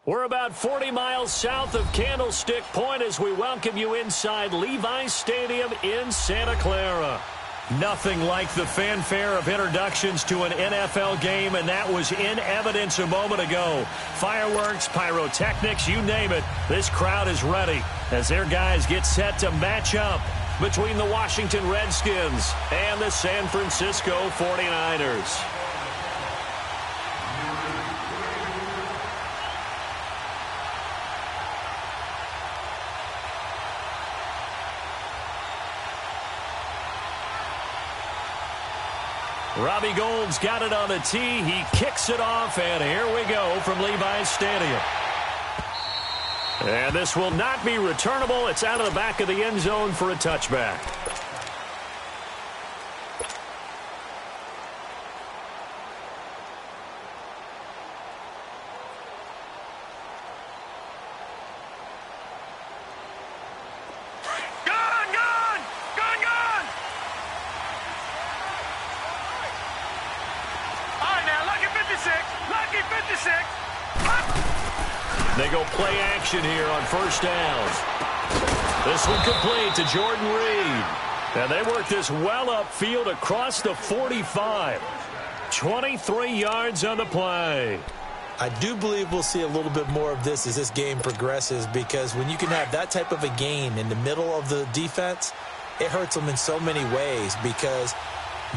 We're about 40 miles south of Candlestick Point as we welcome you inside Levi's Stadium in Santa Clara. Nothing like the fanfare of introductions to an NFL game, and that was in evidence a moment ago. Fireworks, pyrotechnics, you name it. This crowd is ready as their guys get set to match up between the Washington Redskins and the San Francisco 49ers. Robbie Gould's got it on the tee. He kicks it off, and here we go from Levi's Stadium. And this will not be returnable. It's out of the back of the end zone for a touchback. They go play action here on first down. This one complete to Jordan Reed. And they work this well upfield across the 45. 23 yards on the play. I do believe we'll see a little bit more of this as this game progresses, because when you can have that type of a gain in the middle of the defense, it hurts them in so many ways, because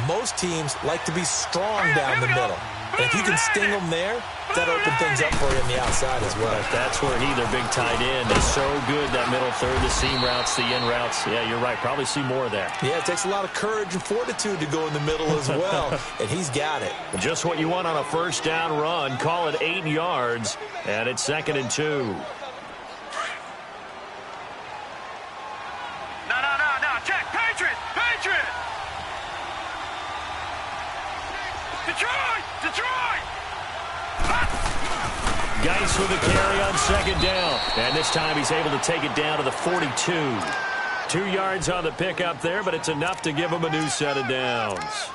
most teams like to be strong down the middle. And if you can sting them there, that'll open things up for you on the outside as well. That's where their big tight end, is so good, that middle third, the seam routes, the in routes. Yeah, you're right. Probably see more of that. Yeah, it takes a lot of courage and fortitude to go in the middle as well, and he's got it. Just what you want on a first down run. Call it 8 yards, and it's 2nd and 2. No. Check. Patriot. Detroit. Geis with a carry on 2nd down. And this time he's able to take it down to the 42. 2 yards on the pickup there, but it's enough to give him a new set of downs.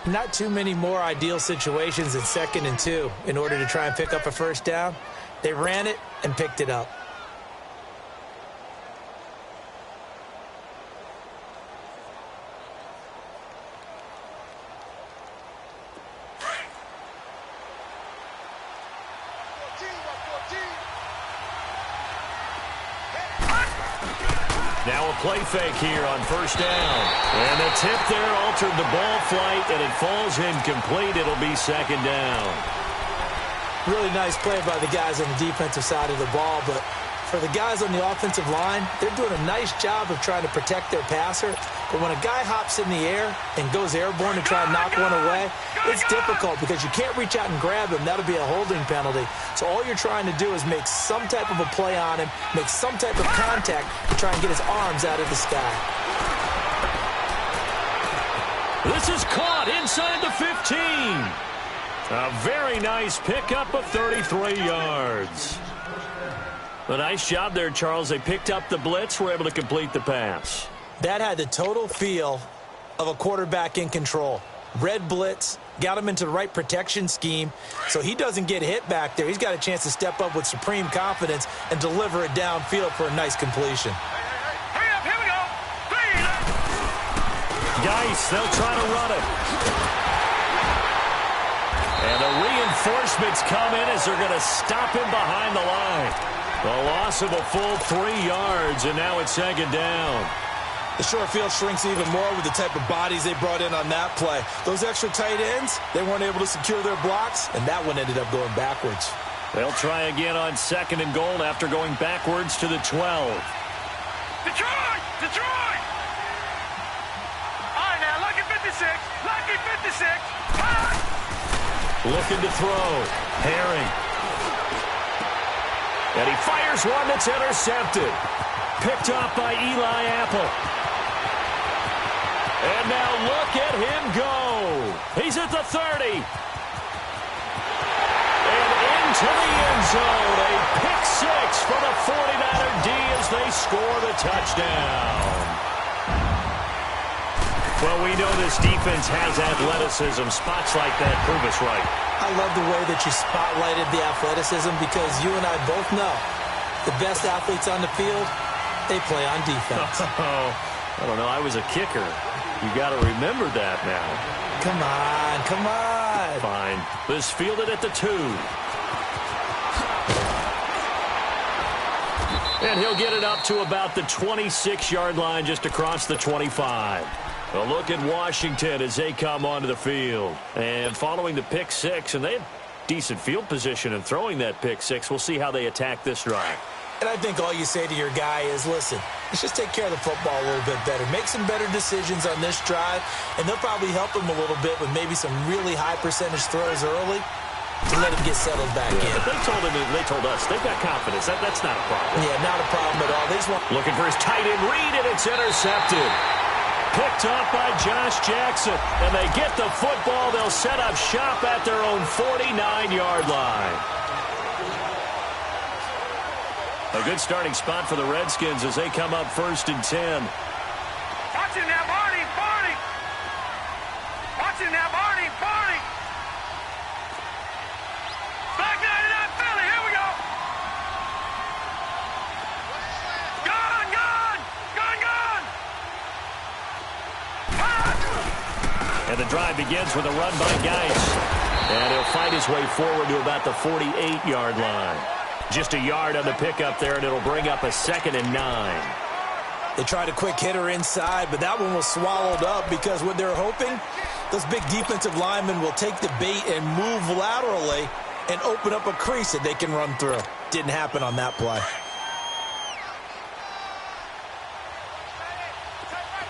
Not too many more ideal situations in 2nd and 2 in order to try and pick up a first down. They ran it and picked it up. Now a play fake here on first down. And the tip there altered the ball flight, and it falls incomplete. It'll be 2nd down. Really nice play by the guys on the defensive side of the ball, but for the guys on the offensive line, they're doing a nice job of trying to protect their passer. But when a guy hops in the air and goes airborne to try and knock one away, it's difficult because you can't reach out and grab him. That'll be a holding penalty. So all you're trying to do is make some type of a play on him, make some type of contact to try and get his arms out of the sky. This is caught inside the 15. A very nice pickup of 33 yards. A nice job there, Charles. They picked up the blitz, were able to complete the pass. That had the total feel of a quarterback in control. Red blitz, got him into the right protection scheme, so he doesn't get hit back there. He's got a chance to step up with supreme confidence and deliver it downfield for a nice completion. Hurry up, here we go. Geis, they'll try to run it. And the reinforcements come in as they're going to stop him behind the line. The loss of a full 3 yards, and now it's 2nd down. The short field shrinks even more with the type of bodies they brought in on that play. Those extra tight ends, they weren't able to secure their blocks, and that one ended up going backwards. They'll try again on 2nd and goal after going backwards to the 12. Detroit! All right, now, lucky 56. Looking to throw. Herring. And he fires one that's intercepted. Picked off by Eli Apple. And now look at him go. He's at the 30. And into the end zone. A pick six for the 49er D as they score the touchdown. Well, we know this defense has athleticism. Spots like that prove us right. I love the way that you spotlighted the athleticism because you and I both know the best athletes on the field, they play on defense. Oh, I don't know. I was a kicker. You got to remember that now. Come on, come on. Fine. This fielded at the 2. And he'll get it up to about the 26-yard line just across the 25. A look at Washington as they come onto the field. And following the pick 6, and they had decent field position in throwing that pick 6. We'll see how they attack this drive. And I think all you say to your guy is, listen, let's just take care of the football a little bit better. Make some better decisions on this drive, and they'll probably help him a little bit with maybe some really high percentage throws early to let him get settled back in. But they told us they've got confidence. That's not a problem. Yeah, not a problem at all. They just want... Looking for his tight end read, and it's intercepted. Picked off by Josh Jackson, and they get the football. They'll set up shop at their own 49-yard line. A good starting spot for the Redskins as they come up 1st and 10. Watch him now, Barney, Barney. Watch him now, Barney, Barney. Black 99 Philly, here we go. Gone, gone, gone, gone. Ah! And the drive begins with a run by Geis. And he'll fight his way forward to about the 48-yard line. Just a yard on the pickup there, and it'll bring up a 2nd and 9. They tried a quick hitter inside, but that one was swallowed up because what they're hoping, those big defensive linemen will take the bait and move laterally and open up a crease that they can run through. Didn't happen on that play.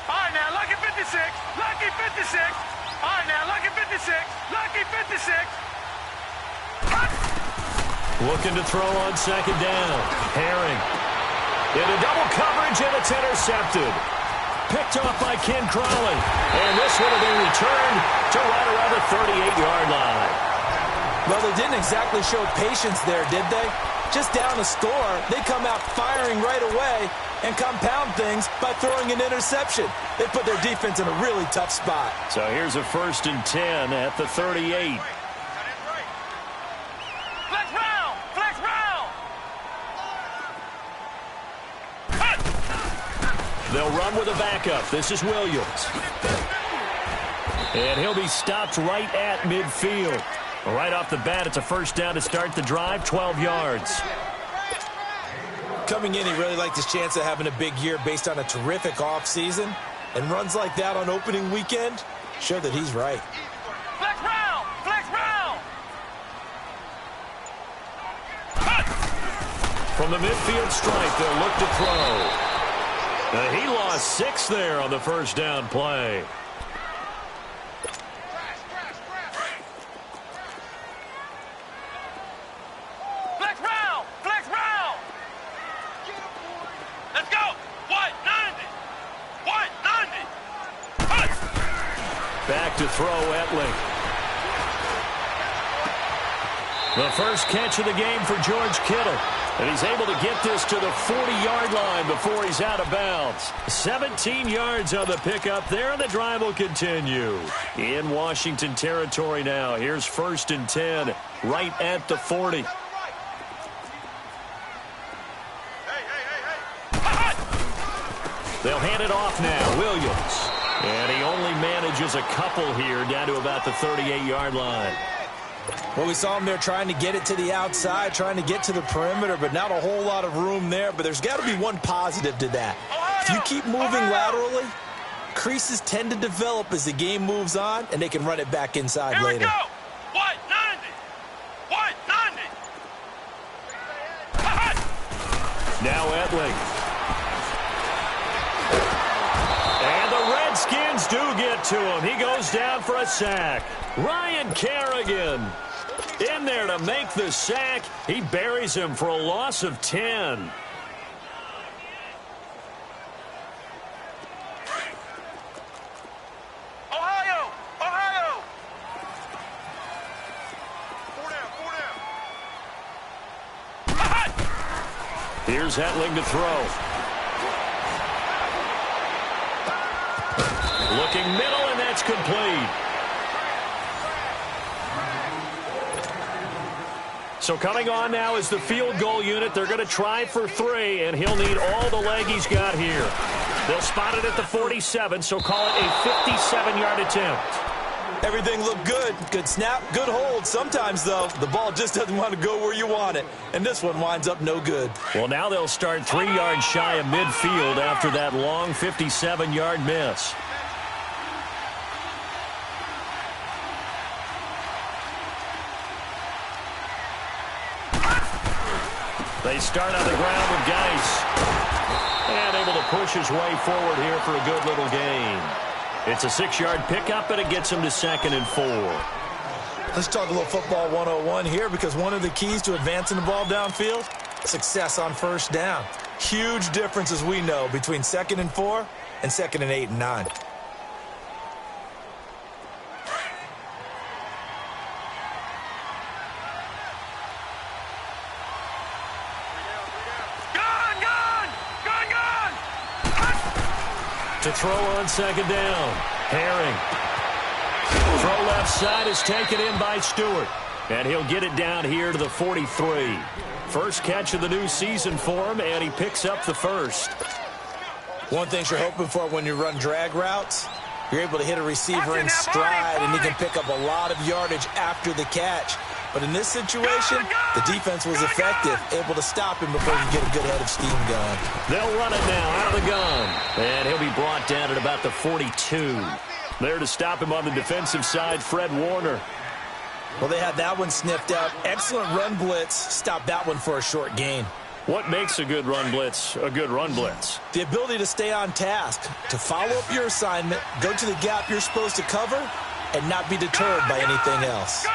All right, now, lucky 56, lucky 56. All right, now, lucky 56, lucky 56. Looking to throw on 2nd down. Herring. Into double coverage, and it's intercepted. Picked off by Ken Crawley. And this one will be returned to right around the 38-yard line. Well, they didn't exactly show patience there, did they? Just down a score, they come out firing right away and compound things by throwing an interception. They put their defense in a really tough spot. So here's a 1st and 10 at the 38. Flex round, flex round. They'll run with a backup. This is Williams. And he'll be stopped right at midfield. Right off the bat, it's a 1st down to start the drive, 12 yards. Coming in, he really liked his chance of having a big year based on a terrific offseason. And runs like that on opening weekend show that he's right. Flex round, flex round. From the midfield stripe, they'll look to throw. He lost 6 there on the 1st down play. Flex round, flex round. Let's go. What? 90. What? 90. Back to throw, Etling. The first catch of the game for George Kittle. And he's able to get this to the 40-yard line before he's out of bounds. 17 yards on the pickup there, and the drive will continue. In Washington territory now. Here's 1st and 10, right at the 40. They'll hand it off now, Williams. And he only manages a couple here down to about the 38-yard line. Well, we saw him there trying to get it to the outside, trying to get to the perimeter, but not a whole lot of room there. But there's got to be one positive to that. If you keep moving laterally, creases tend to develop as the game moves on, and they can run it back inside later. Here we go. What? 90. What? 90. Now Etling. And the Redskins do get to him. He goes down for a sack. Ryan Kerrigan in there to make the sack. He buries him for a loss of 10. Ohio, Ohio. 4 down, 4 down. Here's Etling to throw. Looking middle, and that's complete. So coming on now is the field goal unit. They're going to try for 3, and he'll need all the leg he's got here. They'll spot it at the 47, so call it a 57-yard attempt. Everything looked good. Good snap, good hold. Sometimes, though, the ball just doesn't want to go where you want it, and this one winds up no good. Well, now they'll start 3 yards shy of midfield after that long 57-yard miss. They start on the ground with Geis. And able to push his way forward here for a good little gain. It's a 6-yard pickup, and it gets him to 2nd and 4. Let's talk a little football 101 here, because one of the keys to advancing the ball downfield, success on first down. Huge difference, as we know, between 2nd and 4 and 2nd and 8 and 9. To throw on 2nd down. Herring. Throw left side is taken in by Stewart. And he'll get it down here to the 43. First catch of the new season for him, and he picks up the first. One thing you're hoping for when you run drag routes, you're able to hit a receiver in stride, and he can pick up a lot of yardage after the catch. But in this situation, the defense was effective, able to stop him before he get a good head of steam going. They'll run it now out of the gun. And he'll be brought down at about the 42. There to stop him on the defensive side, Fred Warner. Well, they had that one sniffed out. Excellent run blitz. Stopped that one for a short gain. What makes a good run blitz a good run blitz? The ability to stay on task, to follow up your assignment, go to the gap you're supposed to cover, and not be deterred by anything else.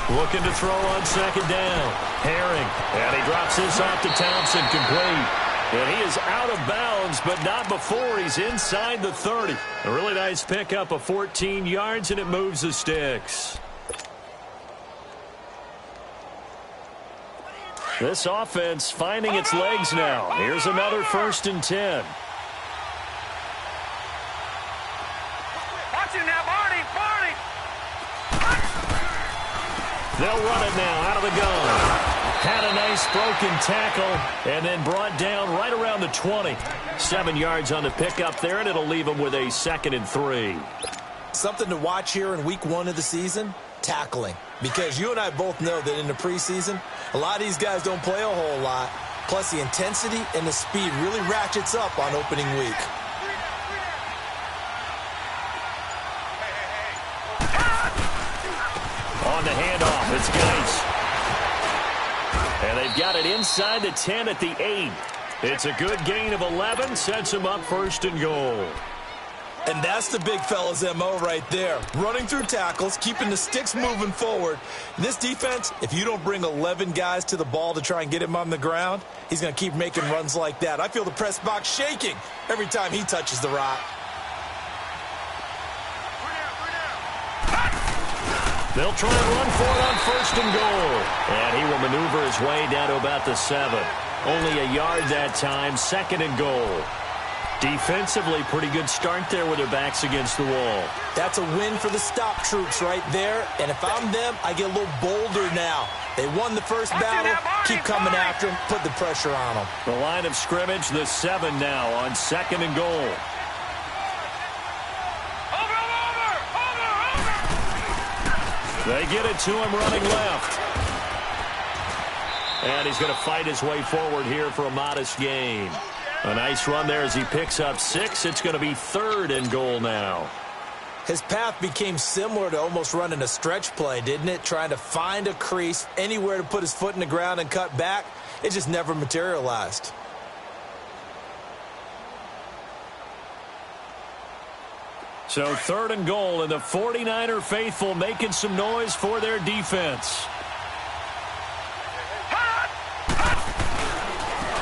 Looking to throw on 2nd down. Herring. And he drops this off to Townsend, complete. And he is out of bounds, but not before he's inside the 30. A really nice pickup of 14 yards, and it moves the sticks. This offense finding its legs now. Here's another 1st and 10. Watch it now, Barney. They'll run it now out of the gun. Had a nice broken tackle and then brought down right around the 20. 7 yards on the pickup there, and it'll leave them with a 2nd and 3. Something to watch here in week 1 of the season, tackling. Because you and I both know that in the preseason, a lot of these guys don't play a whole lot. Plus, the intensity and the speed really ratchets up on opening week. On the handoff, it's Geis. And they've got it inside the 10 at the 8. It's a good gain of 11, sets them up 1st and goal. And that's the big fella's MO right there. Running through tackles, keeping the sticks moving forward. This defense, if you don't bring 11 guys to the ball to try and get him on the ground, he's going to keep making runs like that. I feel the press box shaking every time he touches the rock. They'll try and run for it on 1st and goal. And he will maneuver his way down to about the 7. Only a yard that time, 2nd and goal. Defensively, pretty good start there with their backs against the wall. That's a win for the stop troops right there. And if I'm them, I get a little bolder now. They won the first battle. Keep coming after them. Put the pressure on them. The line of scrimmage, the 7 now on 2nd and goal. They get it to him running left. And he's going to fight his way forward here for a modest gain. A nice run there as he picks up 6. It's going to be 3rd and goal now. His path became similar to almost running a stretch play, didn't it? Trying to find a crease, anywhere to put his foot in the ground and cut back. It just never materialized. So 3rd and goal, and the 49er faithful making some noise for their defense.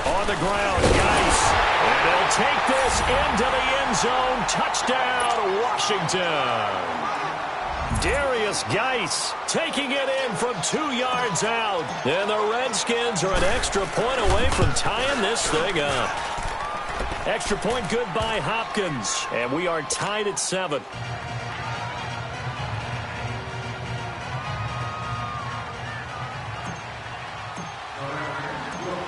On the ground, Geis. And they'll take this into the end zone. Touchdown, Washington. Darius Geis taking it in from 2 yards out. And the Redskins are an extra point away from tying this thing up. Extra point good by Hopkins. And we are tied at 7.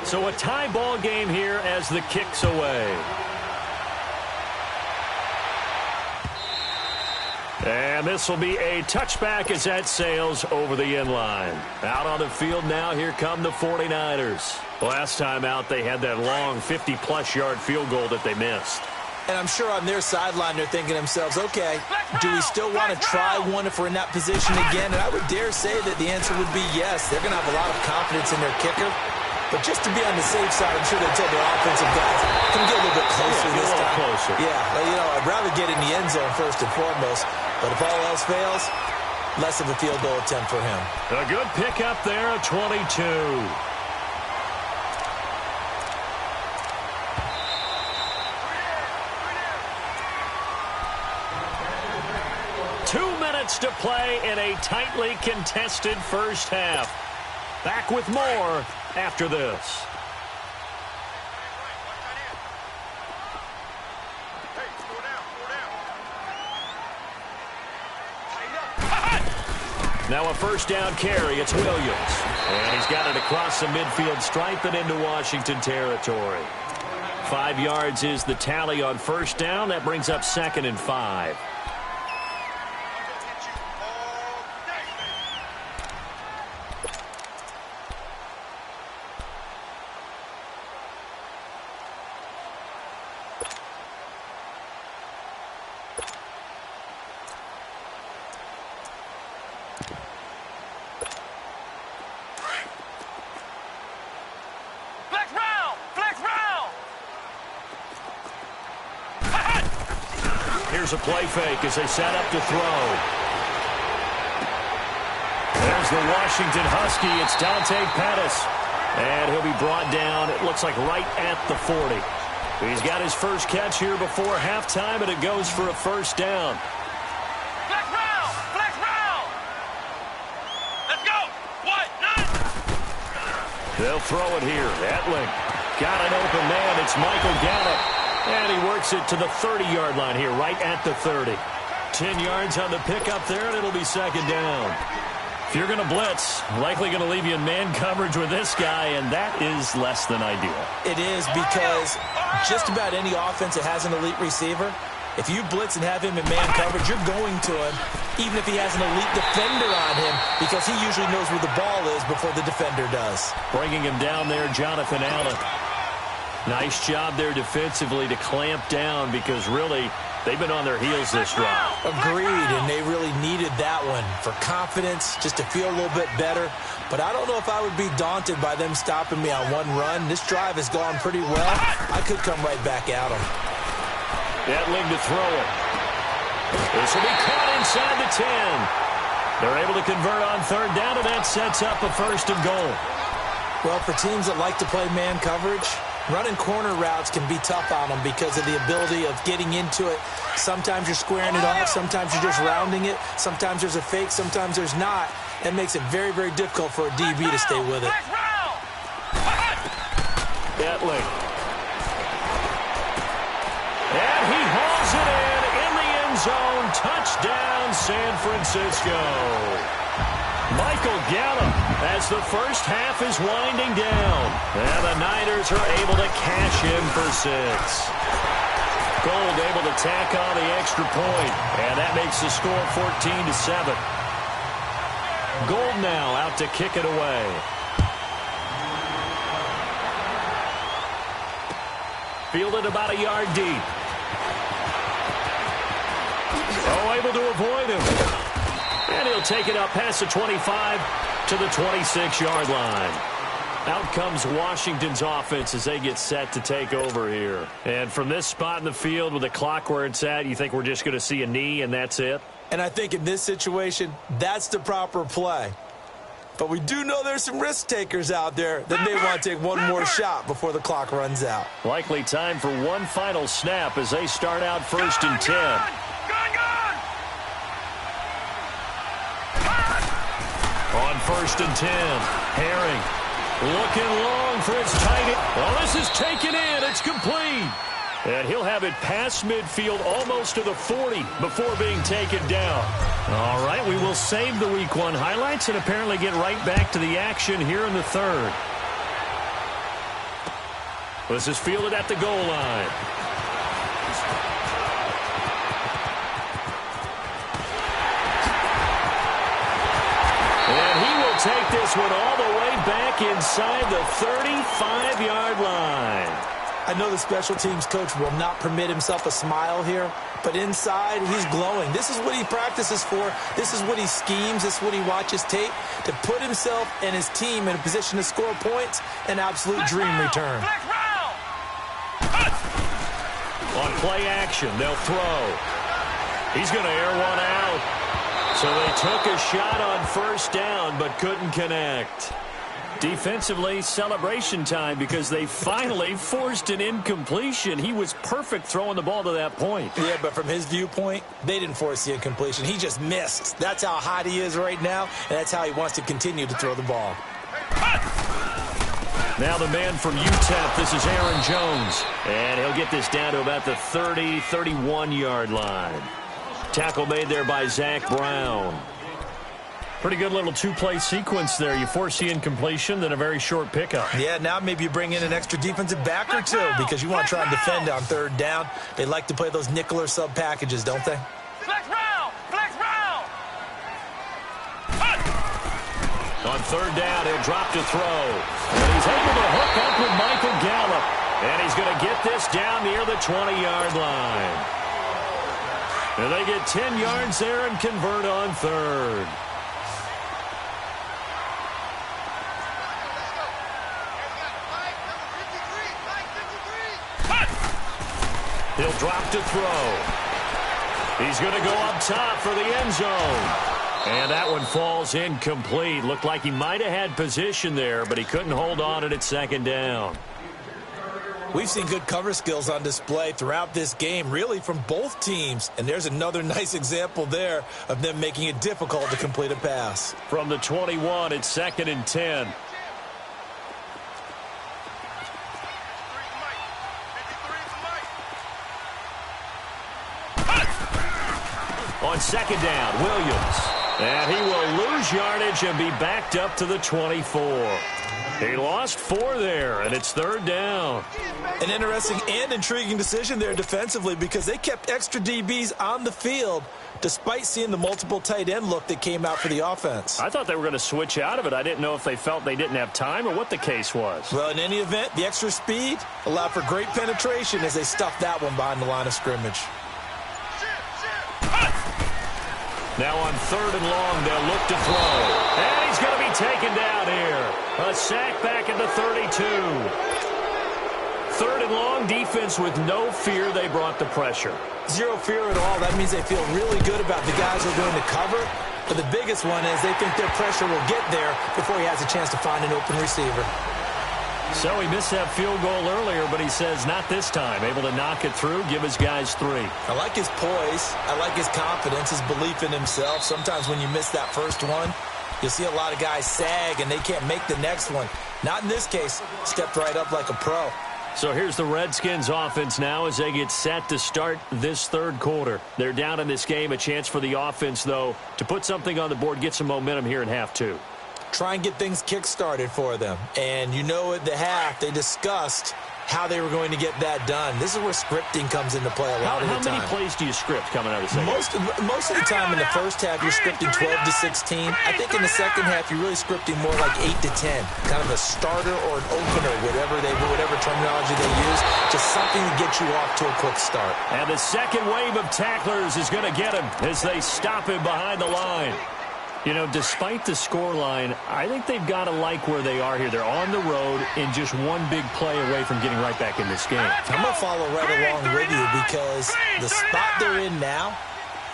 So a tie ball game here as the kick's away. And this will be a touchback as that sails over the end line. Out on the field now, here come the 49ers. Last time out, they had that long 50-plus yard field goal that they missed. And I'm sure on their sideline they're thinking to themselves, okay, do we still want to try one if we're in that position again? And I would dare say that the answer would be yes. They're going to have a lot of confidence in their kicker. But just to be on the safe side, I'm sure they told their offensive guys, can we get a little bit closer this time? Closer. Yeah, I'd rather get in the end zone first and foremost. But if all else fails, less of a field goal attempt for him. A good pickup there at 22. To play in a tightly contested first half. Back with more after this. Now a first down carry. It's Williams. And he's got it across the midfield stripe and into Washington territory. 5 yards is the tally on first down. That brings up 2nd and 5. Here's a play fake as they set up to throw. There's the Washington Husky. It's Dante Pettis. And he'll be brought down, it looks like, right at the 40. He's got his first catch here before halftime, and it goes for a first down. Flex round! Flex round! Let's go! What? None! They'll throw it here. Etling got an open man. It's Michael Gallup. And he works it to the 30-yard line here, right at the 30. 10 yards on the pickup there, and it'll be second down. If you're going to blitz, likely going to leave you in man coverage with this guy, and that is less than ideal. It is, because just about any offense that has an elite receiver, if you blitz and have him in man coverage, you're going to him, even if he has an elite defender on him, because he usually knows where the ball is before the defender does. Bringing him down there, Jonathan Allen. Nice job there defensively to clamp down, because really they've been on their heels this drive. Agreed, and they really needed that one for confidence, just to feel a little bit better. But I don't know if I would be daunted by them stopping me on one run. This drive has gone pretty well. I could come right back at them. Etling to throw it. This will be caught inside the 10. They're able to convert on third down, and that sets up a first and goal. Well, for teams that like to play man coverage, running corner routes can be tough on them because of the ability of getting into it. Sometimes you're squaring it off. Sometimes you're just rounding it. Sometimes there's a fake. Sometimes there's not. That makes it very, very difficult for a DB to stay with it. Etling. And he hauls it in the end zone. Touchdown, San Francisco. Michael Gallup as the first half is winding down. And the Niners are able to cash in for 6. Gold able to tack on the extra point. And that makes the score 14-7. Gold now out to kick it away. Fielded about a yard deep. Oh, able to avoid him. And he'll take it up past the 25 to the 26-yard line. Out comes Washington's offense as they get set to take over here. And from this spot in the field with the clock where it's at, you think we're just going to see a knee and that's it? And I think in this situation, that's the proper play. But we do know there's some risk takers out there that may want to take one more shot before the clock runs out. Likely time for one final snap as they start out first and 10. on 1st and 10. Herring looking long for his tight end. Oh, this is taken in. It's complete. And he'll have it past midfield almost to the 40 before being taken down. All right, we will save the Week 1 highlights and apparently get right back to the action here in the third. This is fielded at the goal line. And he will take this one all the way back inside the 35-yard line. I know the special teams coach will not permit himself a smile here, but inside he's glowing. This is what he practices for. This is what he schemes. This is what he watches tape to put himself and his team in a position to score points. An absolute dream return. On play action, they'll throw. He's going to air one out. So they took a shot on 1st down but couldn't connect. Defensively, celebration time because they finally forced an incompletion. He was perfect throwing the ball to that point. Yeah, but from his viewpoint, they didn't force the incompletion. He just missed. That's how hot he is right now, and that's how he wants to continue to throw the ball. Now the man from UTEP, this is Aaron Jones. And he'll get this down to about the 30, 31-yard line. Tackle made there by Zach Brown. Pretty good little two-play sequence there. You force the incompletion, then a very short pickup. Yeah, now maybe you bring in an extra defensive back or two because you want to try and defend on 3rd down. They like to play those nickel or sub packages, don't they? Flex round! Flex round! On 3rd down, he'll drop to throw. And he's able to hook up with Michael Gallup. And he's going to get this down near the 20-yard line. And they get 10 yards there and convert on 3rd. He'll drop to throw. He's going to go up top for the end zone. And that one falls incomplete. Looked like he might have had position there, but he couldn't hold on at 2nd down. We've seen good cover skills on display throughout this game, really from both teams. And there's another nice example there of them making it difficult to complete a pass. From the 21, it's 2nd and 10. On 2nd down, Williams. And he will lose yardage and be backed up to the 24. He lost 4 there, and it's 3rd down. An interesting and intriguing decision there defensively because they kept extra DBs on the field despite seeing the multiple tight end look that came out for the offense. I thought they were going to switch out of it. I didn't know if they felt they didn't have time or what the case was. Well, in any event, the extra speed allowed for great penetration as they stuffed that one behind the line of scrimmage. Now on 3rd and long, they'll look to throw. And he's going to be taken down here. A sack back at the 32. 3rd and long, defense with no fear. They brought the pressure. Zero fear at all. That means they feel really good about the guys who are going to cover. But the biggest one is they think their pressure will get there before he has a chance to find an open receiver. So he missed that field goal earlier, but he says not this time. Able to knock it through, give his guys 3. I like his poise. I like his confidence, his belief in himself. Sometimes when you miss that first one, you'll see a lot of guys sag and they can't make the next one. Not in this case. Stepped right up like a pro. So here's the Redskins offense now as they get set to start this 3rd quarter. They're down in this game. A chance for the offense, though, to put something on the board, get some momentum here in half 2. Try and get things kick-started for them. And you know at the half, they discussed how they were going to get that done. This is where scripting comes into play a lot of the time. How many plays do you script coming out of the second? Most of the time in the first half, you're scripting 12 to 16. I think in the second half, you're really scripting more like 8 to 10. Kind of a starter or an opener, whatever terminology they use. Just something to get you off to a quick start. And the second wave of tacklers is going to get him as they stop him behind the line. You know, despite the scoreline, I think they've got to like where they are here. They're on the road and just one big play away from getting right back in this game. I'm going to follow right along with you because the spot they're in now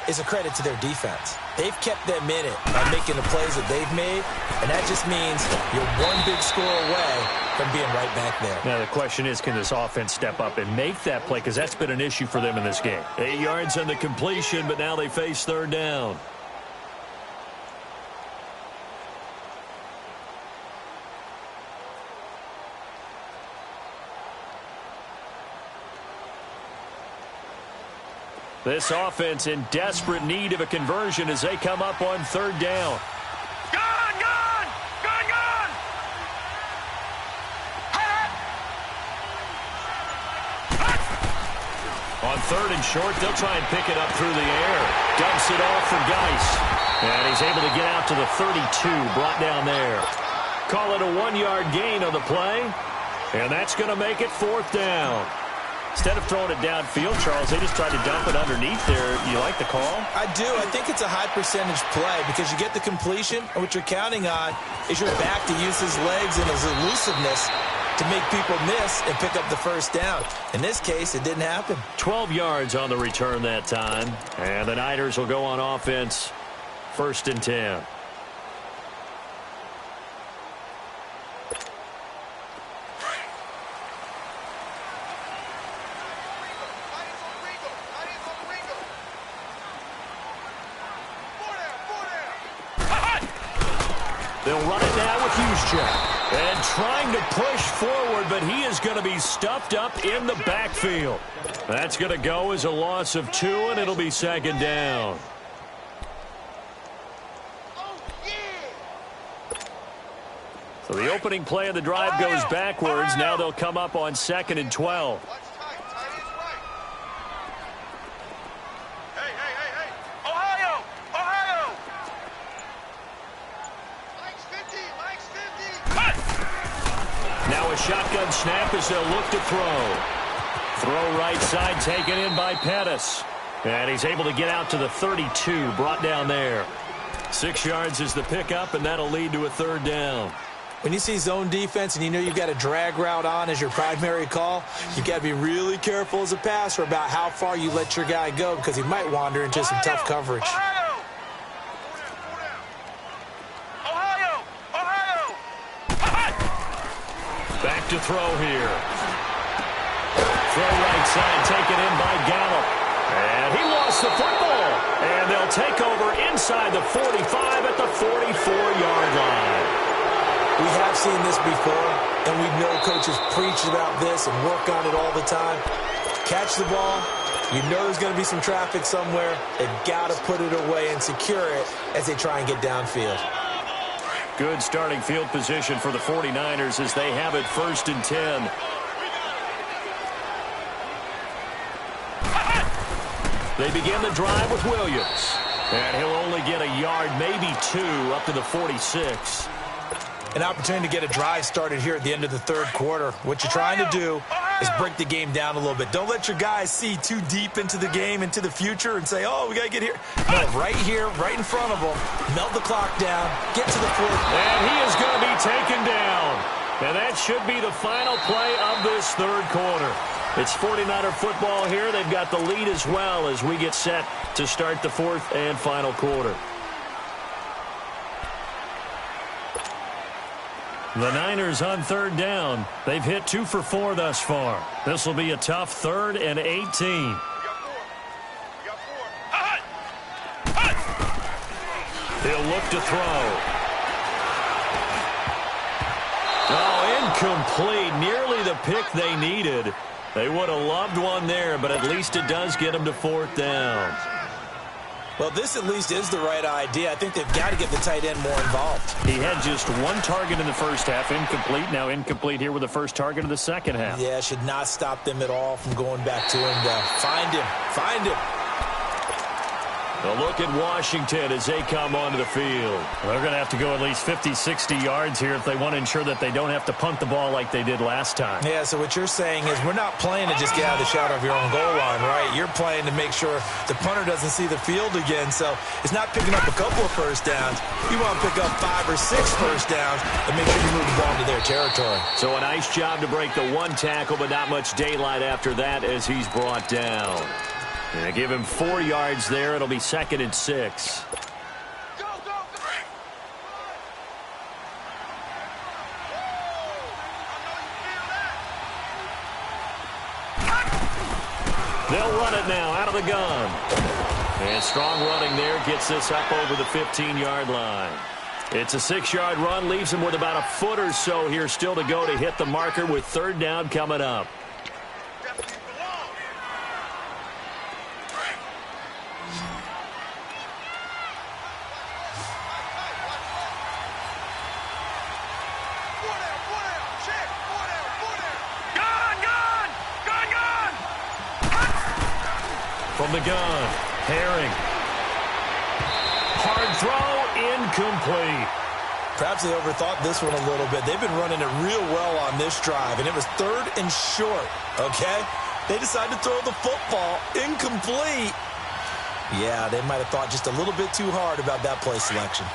is a credit to their defense. They've kept them in it by making the plays that they've made, and that just means you're one big score away from being right back there. Now, the question is, can this offense step up and make that play? Because that's been an issue for them in this game. 8 yards on the completion, but now they face 3rd down. This offense in desperate need of a conversion as they come up on third down. Gone, gone! Gone, gone! On third and short, they'll try and pick it up through the air. Dumps it off for Geis. And he's able to get out to the 32, brought down there. Call it a 1-yard gain on the play. And that's going to make it fourth down. Instead of throwing it downfield, Charles, they just tried to dump it underneath there. You like the call? I do. I think it's a high percentage play because you get the completion, and what you're counting on is your back to use his legs and his elusiveness to make people miss and pick up the first down. In this case, it didn't happen. 12 yards on the return that time. And the Niners will go on offense, 1st and 10. They'll run it now with Juszczyk. And trying to push forward, but he is going to be stuffed up in the backfield. That's going to go as a loss of 2, and it'll be 2nd down. So the opening play of the drive goes backwards. Now they'll come up on 2nd and 12. Shotgun snap as they'll look to throw. Throw right side taken in by Pettis. And he's able to get out to the 32, brought down there. 6 yards is the pickup, and that'll lead to a 3rd down. When you see zone defense and you know you've got a drag route on as your primary call, you've got to be really careful as a passer about how far you let your guy go because he might wander into some tough coverage. Back to throw here. Throw right side taken in by Gallup. And he lost the football. And they'll take over inside the 45 at the 44-yard line. We have seen this before, and we know coaches preach about this and work on it all the time. Catch the ball. You know there's going to be some traffic somewhere. They've got to put it away and secure it as they try and get downfield. Good starting field position for the 49ers as they have it 1st and 10. They begin the drive with Williams. And he'll only get a yard, maybe 2, up to the 46. An opportunity to get a drive started here at the end of the 3rd quarter. What you're trying to do is break the game down a little bit. Don't let your guys see too deep into the game, into the future, and say, oh, we got to get here. No, right here, right in front of them. Melt the clock down. Get to the 4th. And he is going to be taken down. And that should be the final play of this 3rd quarter. It's 49er football here. They've got the lead as well as we get set to start the 4th and final quarter. The Niners on 3rd down. They've hit 2 for 4 thus far. This will be a tough 3rd and 18. He'll look to throw. Oh, incomplete. Nearly the pick they needed. They would have loved one there, but at least it does get them to 4th down. Well, this at least is the right idea. I think they've got to get the tight end more involved. He had just 1 target in the first half, incomplete. Now incomplete here with the first target of the second half. Yeah, should not stop them at all from going back to him to find him. Find him. A look at Washington as they come onto the field. They're going to have to go at least 50, 60 yards here if they want to ensure that they don't have to punt the ball like they did last time. Yeah, so what you're saying is we're not playing to just get out of the shadow of your own goal line, right? You're playing to make sure the punter doesn't see the field again. So it's not picking up a couple of first downs. You want to pick up 5 or 6 first downs and make sure you move the ball into their territory. So a nice job to break the 1 tackle, but not much daylight after that as he's brought down. And they give him 4 yards there. It'll be 2nd and 6. They'll run it now out of the gun. And strong running there gets this up over the 15-yard line. It's a 6-yard run, leaves him with about a foot or so here still to go to hit the marker with 3rd down coming up. from the gun. Herring. Hard throw, incomplete. Perhaps they overthought this one a little bit. They've been running it real well on this drive, and it was 3rd and short, okay? They decided to throw the football incomplete. Yeah, they might have thought just a little bit too hard about that play selection.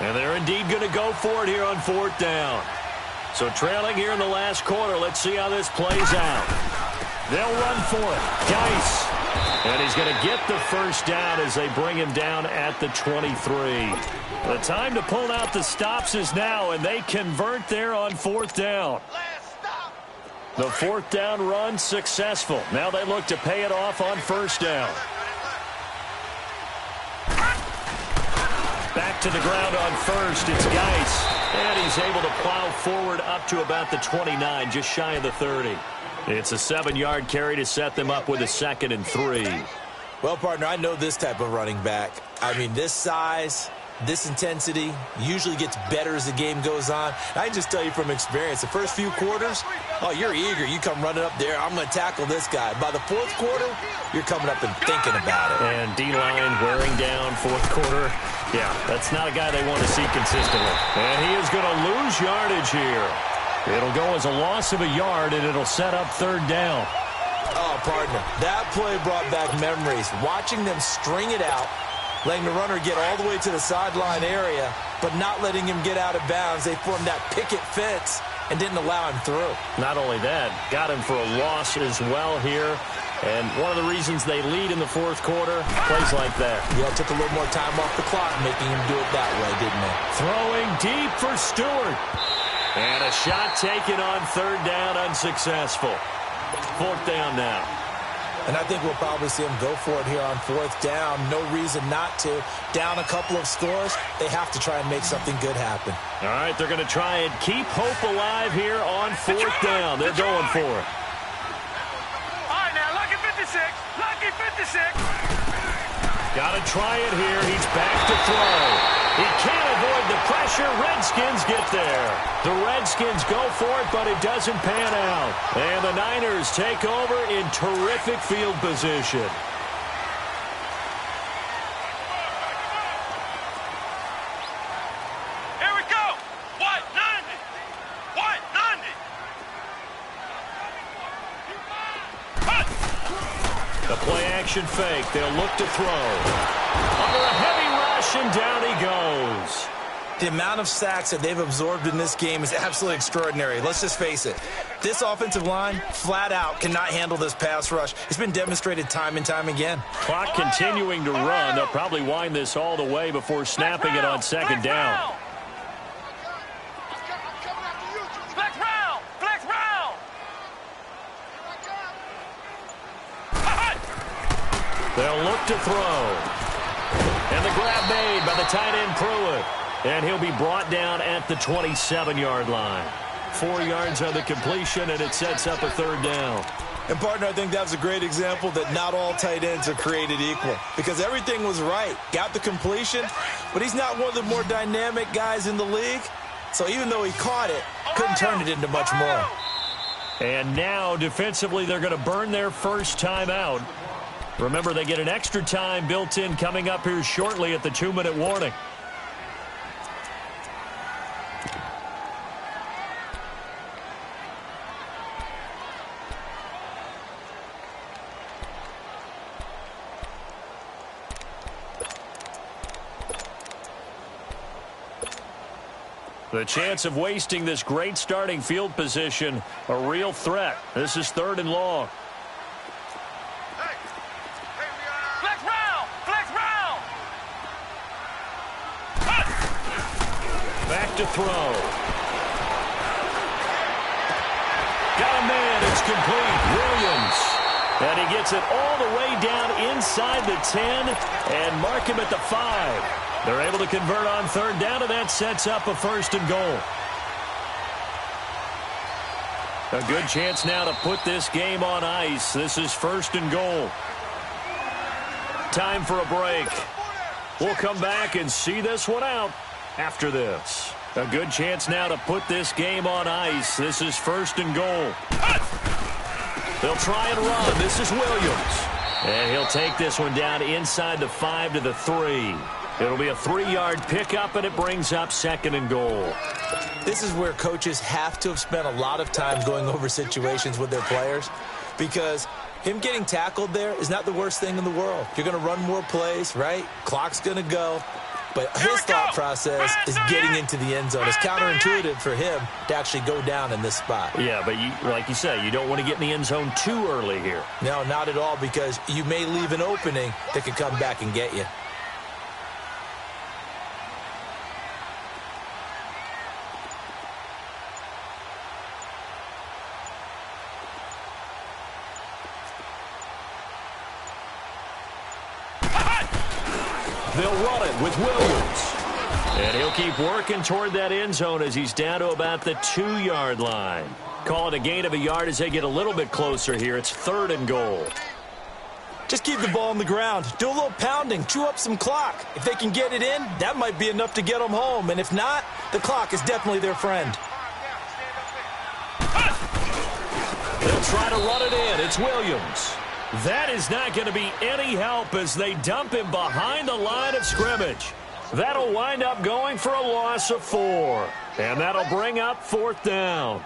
And they're indeed going to go for it here on 4th down. So trailing here in the last quarter, let's see how this plays out. They'll run for it. Geis. And he's going to get the first down as they bring him down at the 23. The time to pull out the stops is now, and they convert there on 4th down. The 4th down run successful. Now they look to pay it off on 1st down. Back to the ground on 1st. It's Geis. And he's able to plow forward up to about the 29, just shy of the 30. It's a 7-yard carry to set them up with a 2nd and 3. Well, partner, I know this type of running back. I mean, this size, this intensity usually gets better as the game goes on. I can just tell you from experience, the first few quarters, oh, you're eager. You come running up there, I'm going to tackle this guy. By the 4th quarter, you're coming up and thinking about it. And D-line wearing down 4th quarter. Yeah, that's not a guy they want to see consistently. And he is going to lose yardage here. It'll go as a loss of a yard, and it'll set up 3rd down. Oh, partner, that play brought back memories. Watching them string it out, letting the runner get all the way to the sideline area, but not letting him get out of bounds. They formed that picket fence and didn't allow him through. Not only that, got him for a loss as well here. And one of the reasons they lead in the 4th quarter, plays like that. Yeah, it took a little more time off the clock, making him do it that way, didn't it? Throwing deep for Stewart. And a shot taken on 3rd down, unsuccessful. 4th down now. And I think we'll probably see him go for it here on 4th down. No reason not to. Down a couple of scores, they have to try and make something good happen. All right, they're going to try and keep hope alive here on 4th down. They're going for it. All right, now, lucky 56. Lucky 56. Got to try it here. He's back to throw. He can't avoid the pressure. Redskins get there. The Redskins go for it, but it doesn't pan out. And the Niners take over in terrific field position. Here we go. White 90. White 90. The play-action fake. They'll look to throw. Under a heavy rush, and down he goes. The amount of sacks that they've absorbed in this game is absolutely extraordinary. Let's just face it. This offensive line, flat out, cannot handle this pass rush. It's been demonstrated time and time again. Clock continuing to run. They'll probably wind this all the way before snapping it on 2nd down. Flex round. Flex round. They'll look to throw. And the grab made by the tight end Pruitt. And he'll be brought down at the 27-yard line. 4 yards on the completion, and it sets up a 3rd down. And, partner, I think that was a great example that not all tight ends are created equal. Because everything was right. Got the completion, but he's not one of the more dynamic guys in the league. So even though he caught it, couldn't turn it into much more. And now, defensively, they're going to burn their first time out. Remember, they get an extra time built in coming up here shortly at the 2-minute warning. The chance of wasting this great starting field position, a real threat. This is 3rd and long. Flex round. Flex round. Back to throw. Got a man. It's complete. Williams. And he gets it all the way down inside the 10 and mark him at the 5. They're able to convert on 3rd down, and that sets up a 1st and goal. A good chance now to put this game on ice. This is 1st and goal. Time for a break. We'll come back and see this one out after this. A good chance now to put this game on ice. This is 1st and goal. They'll try and run. This is Williams. And he'll take this one down inside the 5 to the 3. It'll be a 3-yard pickup, and it brings up 2nd and goal. This is where coaches have to have spent a lot of time going over situations with their players, because him getting tackled there is not the worst thing in the world. You're going to run more plays, right? Clock's going to go. But his thought process is getting into the end zone. It's counterintuitive for him to actually go down in this spot. Yeah, but like you say, you don't want to get in the end zone too early here. No, not at all, because you may leave an opening that could come back and get you. They'll run it with Williams. And he'll keep working toward that end zone as he's down to about the 2-yard line. Call it a gain of a yard as they get a little bit closer here. It's 3rd and goal. Just keep the ball on the ground. Do a little pounding. Chew up some clock. If they can get it in, that might be enough to get them home. And if not, the clock is definitely their friend. They'll try to run it in. It's Williams. That is not going to be any help as they dump him behind the line of scrimmage. That'll wind up going for a loss of 4. And that'll bring up 4th down.